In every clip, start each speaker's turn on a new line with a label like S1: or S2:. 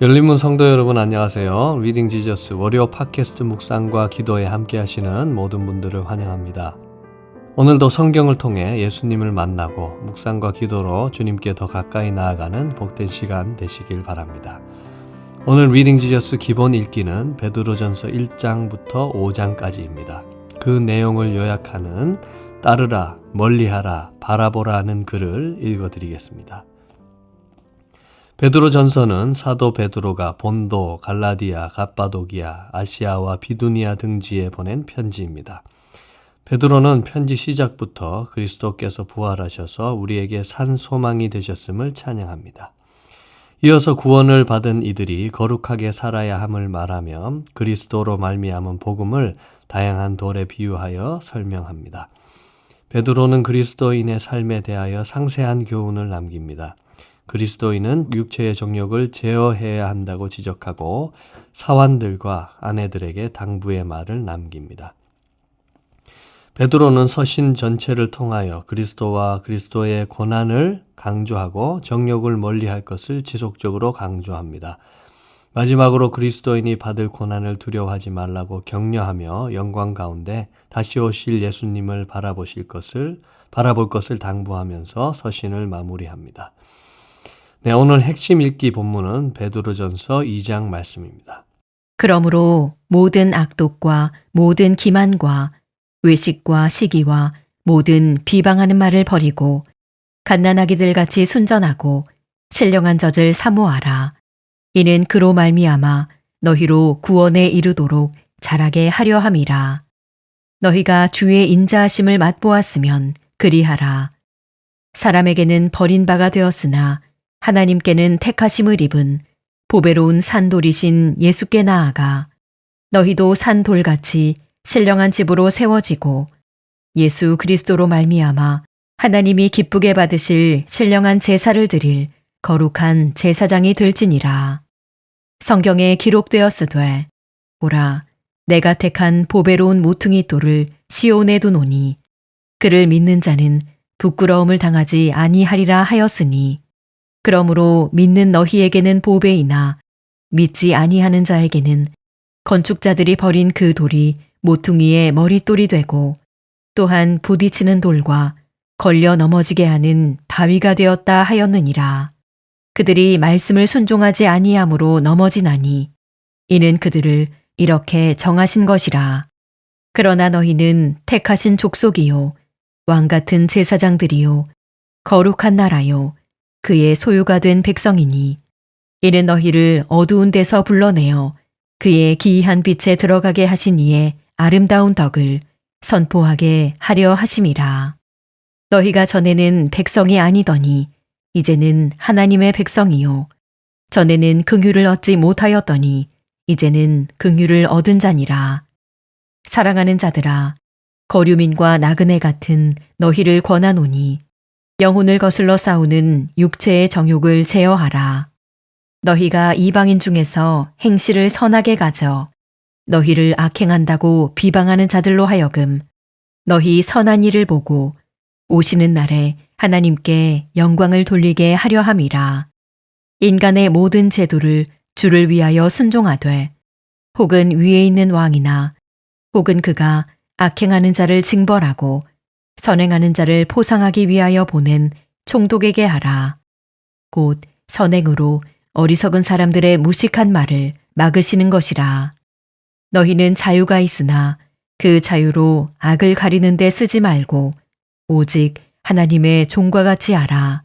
S1: 열린문 성도 여러분 안녕하세요. 리딩 지저스 월요 팟캐스트 묵상과 기도에 함께 하시는 모든 분들을 환영합니다. 오늘도 성경을 통해 예수님을 만나고 묵상과 기도로 주님께 더 가까이 나아가는 복된 시간 되시길 바랍니다. 오늘 리딩 지저스 기본 읽기는 베드로전서 1장부터 5장까지입니다. 그 내용을 요약하는 따르라, 멀리하라, 바라보라는 글을 읽어드리겠습니다. 베드로전서는 사도 베드로가 본도, 갈라디아, 갑바도기아, 아시아와 비두니아 등지에 보낸 편지입니다. 베드로는 편지 시작부터 그리스도께서 부활하셔서 우리에게 산 소망이 되셨음을 찬양합니다. 이어서 구원을 받은 이들이 거룩하게 살아야 함을 말하며 그리스도로 말미암은 복음을 다양한 돌에 비유하여 설명합니다. 베드로는 그리스도인의 삶에 대하여 상세한 교훈을 남깁니다. 그리스도인은 육체의 정욕을 제어해야 한다고 지적하고 사환들과 아내들에게 당부의 말을 남깁니다. 베드로는 서신 전체를 통하여 그리스도와 그리스도의 고난을 강조하고 정욕을 멀리할 것을 지속적으로 강조합니다. 마지막으로 그리스도인이 받을 고난을 두려워하지 말라고 격려하며 영광 가운데 다시 오실 예수님을 바라볼 것을 당부하면서 서신을 마무리합니다. 네, 오늘 핵심 읽기 본문은 베드로전서 2장 말씀입니다.
S2: 그러므로 모든 악독과 모든 기만과 외식과 시기와 모든 비방하는 말을 버리고 갓난아기들 같이 순전하고 신령한 젖을 사모하라. 이는 그로 말미암아 너희로 구원에 이르도록 자라게 하려 함이라. 너희가 주의 인자하심을 맛보았으면 그리하라. 사람에게는 버린 바가 되었으나 하나님께는 택하심을 입은 보배로운 산돌이신 예수께 나아가 너희도 산돌같이 신령한 집으로 세워지고 예수 그리스도로 말미암아 하나님이 기쁘게 받으실 신령한 제사를 드릴 거룩한 제사장이 될지니라. 성경에 기록되었으되 보라 내가 택한 보배로운 모퉁이 돌을 시온에 두노니 그를 믿는 자는 부끄러움을 당하지 아니하리라 하였으니 그러므로 믿는 너희에게는 보배이나 믿지 아니하는 자에게는 건축자들이 버린 그 돌이 모퉁이의 머릿돌이 되고 또한 부딪히는 돌과 걸려 넘어지게 하는 바위가 되었다 하였느니라. 그들이 말씀을 순종하지 아니함으로 넘어지나니 이는 그들을 이렇게 정하신 것이라. 그러나 너희는 택하신 족속이요 왕같은 제사장들이요 거룩한 나라요 그의 소유가 된 백성이니 이는 너희를 어두운 데서 불러내어 그의 기이한 빛에 들어가게 하신 이의 아름다운 덕을 선포하게 하려 하심이라. 너희가 전에는 백성이 아니더니 이제는 하나님의 백성이요 전에는 긍휼을 얻지 못하였더니 이제는 긍휼을 얻은 자니라. 사랑하는 자들아 거류민과 나그네 같은 너희를 권하노니 영혼을 거슬러 싸우는 육체의 정욕을 제어하라. 너희가 이방인 중에서 행실을 선하게 가져 너희를 악행한다고 비방하는 자들로 하여금 너희 선한 일을 보고 오시는 날에 하나님께 영광을 돌리게 하려 함이라. 인간의 모든 제도를 주를 위하여 순종하되 혹은 위에 있는 왕이나 혹은 그가 악행하는 자를 징벌하고 선행하는 자를 포상하기 위하여 보낸 총독에게 하라. 곧 선행으로 어리석은 사람들의 무식한 말을 막으시는 것이라. 너희는 자유가 있으나 그 자유로 악을 가리는 데 쓰지 말고 오직 하나님의 종과 같이 하라.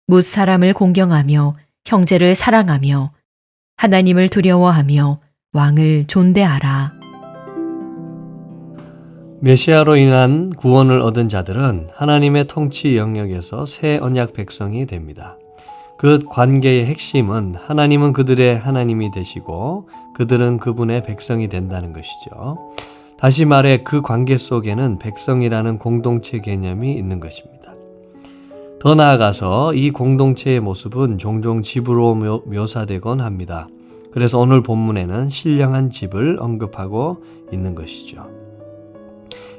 S2: 뭇 사람을 공경하며 형제를 사랑하며 하나님을 두려워하며 왕을 존대하라.
S1: 메시아로 인한 구원을 얻은 자들은 하나님의 통치 영역에서 새 언약 백성이 됩니다. 그 관계의 핵심은 하나님은 그들의 하나님이 되시고 그들은 그분의 백성이 된다는 것이죠. 다시 말해 그 관계 속에는 백성이라는 공동체 개념이 있는 것입니다. 더 나아가서 이 공동체의 모습은 종종 집으로 묘사되곤 합니다. 그래서 오늘 본문에는 신령한 집을 언급하고 있는 것이죠.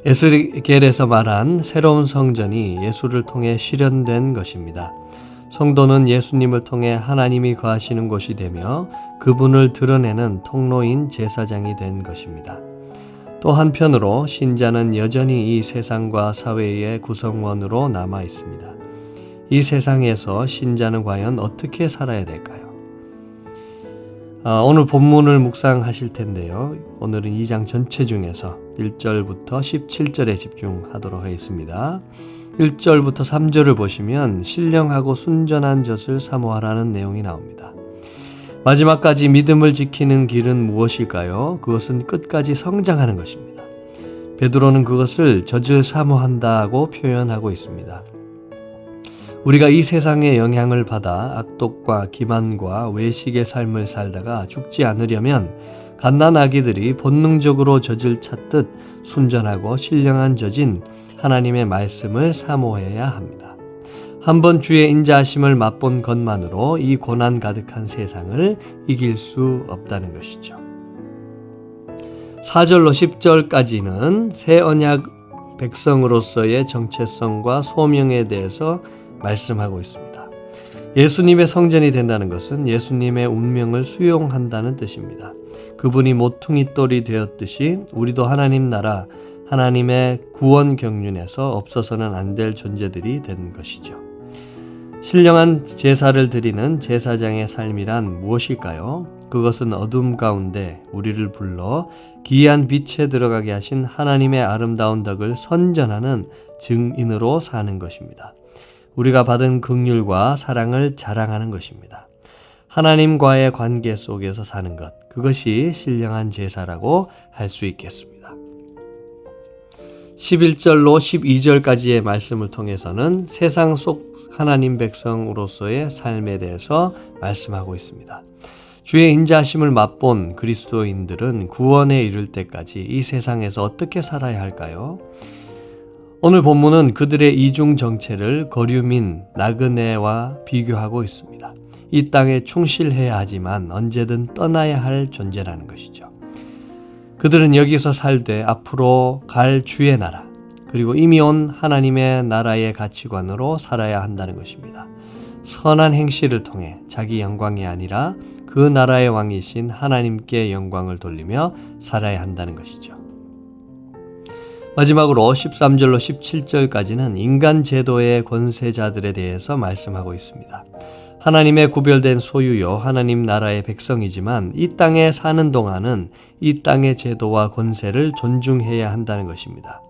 S1: 에스겔에서 말한 새로운 성전이 예수를 통해 실현된 것입니다. 성도는 예수님을 통해 하나님이 거하시는 곳이 되며 그분을 드러내는 통로인 제사장이 된 것입니다. 또 한편으로 신자는 여전히 이 세상과 사회의 구성원으로 남아 있습니다. 이 세상에서 신자는 과연 어떻게 살아야 될까요? 오늘 본문을 묵상하실 텐데요. 오늘은 2장 전체 중에서 1절부터 17절에 집중하도록 하겠습니다. 1절부터 3절을 보시면 신령하고 순전한 젖을 사모하라는 내용이 나옵니다. 마지막까지 믿음을 지키는 길은 무엇일까요? 그것은 끝까지 성장하는 것입니다. 베드로는 그것을 젖을 사모한다고 표현하고 있습니다. 우리가 이 세상의 영향을 받아 악독과 기만과 외식의 삶을 살다가 죽지 않으려면 갓난아기들이 본능적으로 젖을 찾듯 순전하고 신령한 젖인 하나님의 말씀을 사모해야 합니다. 한번 주의 인자하심을 맛본 것만으로 이 고난 가득한 세상을 이길 수 없다는 것이죠. 4절로 10절까지는 새 언약 백성으로서의 정체성과 소명에 대해서 말씀하고 있습니다. 예수님의 성전이 된다는 것은 예수님의 운명을 수용한다는 뜻입니다. 그분이 모퉁이 돌이 되었듯이 우리도 하나님 나라, 하나님의 구원 경륜에서 없어서는 안 될 존재들이 된 것이죠. 신령한 제사를 드리는 제사장의 삶이란 무엇일까요? 그것은 어둠 가운데 우리를 불러 기이한 빛에 들어가게 하신 하나님의 아름다운 덕을 선전하는 증인으로 사는 것입니다. 우리가 받은 긍휼과 사랑을 자랑하는 것입니다. 하나님과의 관계 속에서 사는 것, 그것이 신령한 제사라고 할 수 있겠습니다. 11절로 12절까지의 말씀을 통해서는 세상 속 하나님 백성으로서의 삶에 대해서 말씀하고 있습니다. 주의 인자하심을 맛본 그리스도인들은 구원에 이를 때까지 이 세상에서 어떻게 살아야 할까요? 오늘 본문은 그들의 이중 정체를 거류민 나그네와 비교하고 있습니다. 이 땅에 충실해야 하지만 언제든 떠나야 할 존재라는 것이죠. 그들은 여기서 살되 앞으로 갈 주의 나라, 그리고 이미 온 하나님의 나라의 가치관으로 살아야 한다는 것입니다. 선한 행실을 통해 자기 영광이 아니라 그 나라의 왕이신 하나님께 영광을 돌리며 살아야 한다는 것이죠. 마지막으로 13절로 17절까지는 인간 제도의 권세자들에 대해서 말씀하고 있습니다. 하나님의 구별된 소유요 하나님 나라의 백성이지만 이 땅에 사는 동안은 이 땅의 제도와 권세를 존중해야 한다는 것입니다.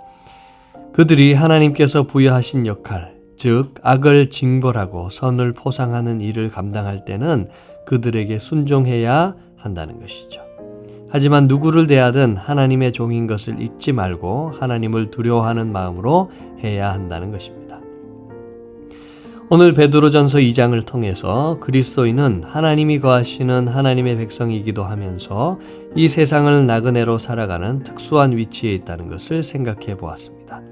S1: 그들이 하나님께서 부여하신 역할, 즉 악을 징벌하고 선을 포상하는 일을 감당할 때는 그들에게 순종해야 한다는 것이죠. 하지만 누구를 대하든 하나님의 종인 것을 잊지 말고 하나님을 두려워하는 마음으로 해야 한다는 것입니다. 오늘 베드로전서 2장을 통해서 그리스도인은 하나님이 거하시는 하나님의 백성이기도 하면서 이 세상을 나그네로 살아가는 특수한 위치에 있다는 것을 생각해 보았습니다.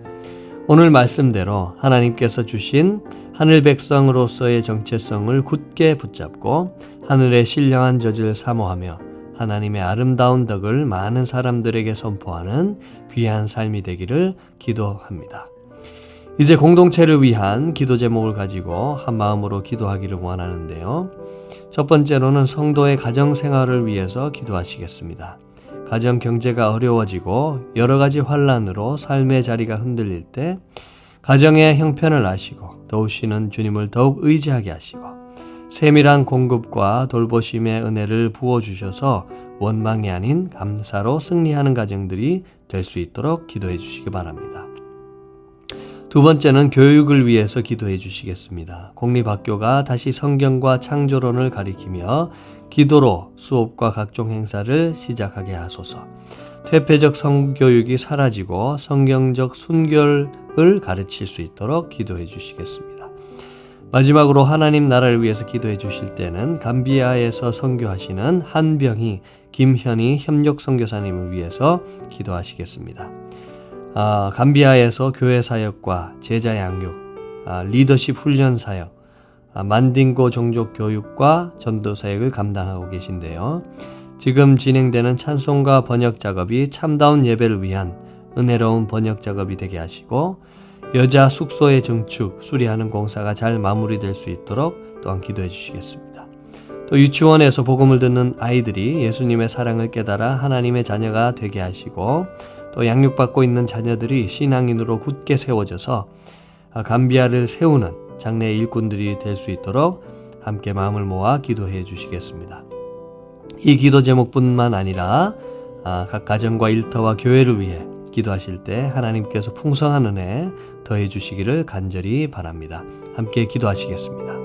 S1: 오늘 말씀대로 하나님께서 주신 하늘 백성으로서의 정체성을 굳게 붙잡고 하늘의 신령한 젖을 사모하며 하나님의 아름다운 덕을 많은 사람들에게 선포하는 귀한 삶이 되기를 기도합니다. 이제 공동체를 위한 기도 제목을 가지고 한 마음으로 기도하기를 원하는데요. 첫 번째로는 성도의 가정 생활을 위해서 기도하시겠습니다. 가정 경제가 어려워지고 여러 가지 환란으로 삶의 자리가 흔들릴 때 가정의 형편을 아시고 도우시는 주님을 더욱 의지하게 하시고 세밀한 공급과 돌보심의 은혜를 부어주셔서 원망이 아닌 감사로 승리하는 가정들이 될 수 있도록 기도해 주시기 바랍니다. 두 번째는 교육을 위해서 기도해 주시겠습니다. 공립학교가 다시 성경과 창조론을 가리키며 기도로 수업과 각종 행사를 시작하게 하소서. 퇴폐적 성교육이 사라지고 성경적 순결을 가르칠 수 있도록 기도해 주시겠습니다. 마지막으로 하나님 나라를 위해서 기도해 주실 때는 감비아에서 선교하시는 한병희, 김현희 협력 선교사님을 위해서 기도하시겠습니다. 감비아에서 교회 사역과 제자 양육, 리더십 훈련 사역, 만딩고 종족 교육과 전도 사역을 감당하고 계신데요. 지금 진행되는 찬송가 번역 작업이 참다운 예배를 위한 은혜로운 번역 작업이 되게 하시고 여자 숙소의 증축, 수리하는 공사가 잘 마무리될 수 있도록 또한 기도해 주시겠습니다. 또 유치원에서 복음을 듣는 아이들이 예수님의 사랑을 깨달아 하나님의 자녀가 되게 하시고, 또 양육받고 있는 자녀들이 신앙인으로 굳게 세워져서 감비아를 세우는 장래의 일꾼들이 될 수 있도록 함께 마음을 모아 기도해 주시겠습니다. 이 기도 제목뿐만 아니라 각 가정과 일터와 교회를 위해 기도하실 때 하나님께서 풍성한 은혜 더해 주시기를 간절히 바랍니다. 함께 기도하시겠습니다.